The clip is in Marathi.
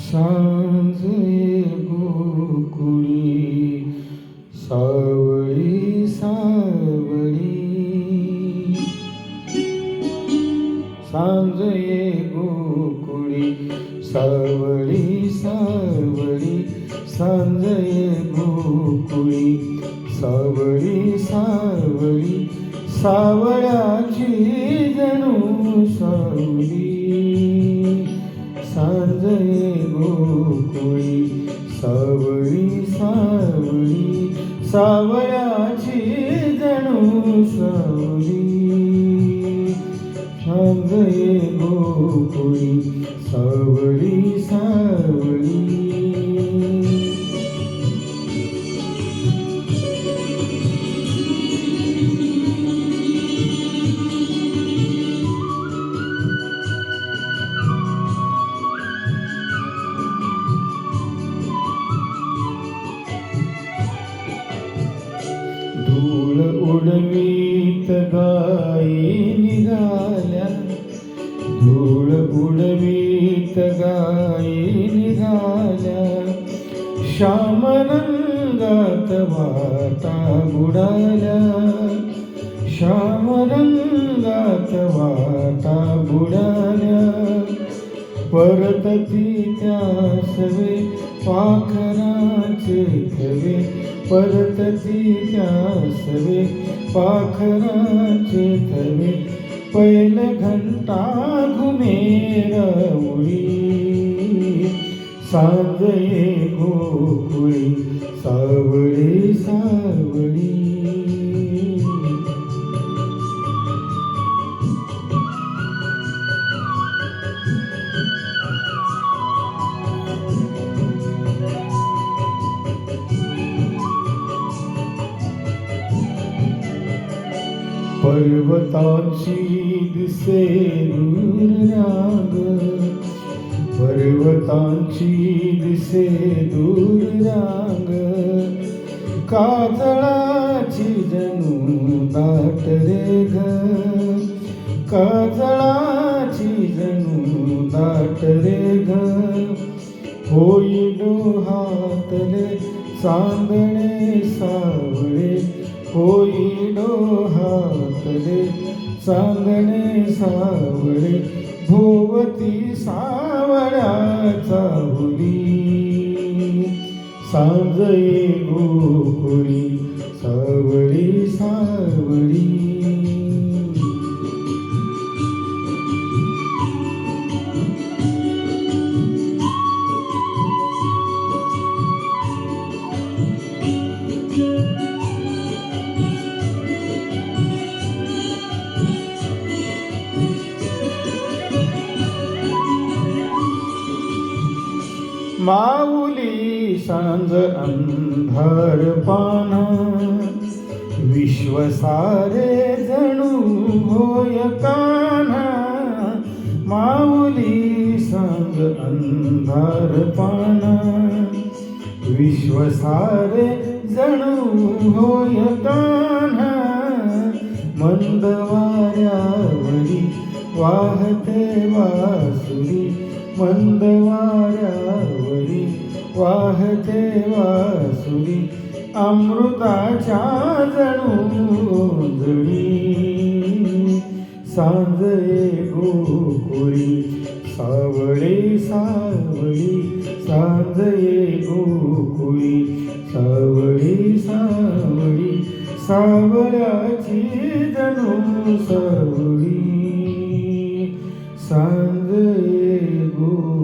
सांज गोकुळी सावळी सावळी, सांज गोकुळी सावळी सावळी, सांज गोकुळी सावळी सावळी, सावळ्याची जणू सावली, सांज गोकुळी सावळी सावळी, सावळ्याची जणू सावली, सांज गोकुळी सावळी सावळी. धूळ उडवीत गायी निघाल्या, धूळ उडवीत गायी निघाल्या, श्याम रंगात वाटा बुडाल्या, श्याम रंगात वाटा बुडाल्या, परतती त्या सवे पाखराचे थवे, परतती त्या सवे पाखराचे थवे, पैल घंटा घुमेर उडी, सांज गोकुळी सावळी सावळी. पर्वताची दिसे दूर रांग, पर्वताची दिसे दूर रांग, काजळाची जणू दाट रे ग, काजळाची जणू दाट रे ग, होई डोहातले चांदणे सावळे, होई डोहातले चांदणे सावळे, भोवती सावळ्याचा हुली, सांज गोकुळी सावळी सावळी. माऊली सांज अंधार पाना, विश्व सारे जणू होय कान्हा, माऊली सांज अंधार पाना, विश्व सारे जणू होय कान्हा, मंद वाऱ्यावरी वाहते वासुरी, मंद वाऱ्यावरी वाहते वासुरी, अमृताच्या जणू ओंजळी, सांज गोकुळी सावळी सावळी, सांज गोकुळी सावळी सावळी, सावळ्याची जणू सावळी, सांज गो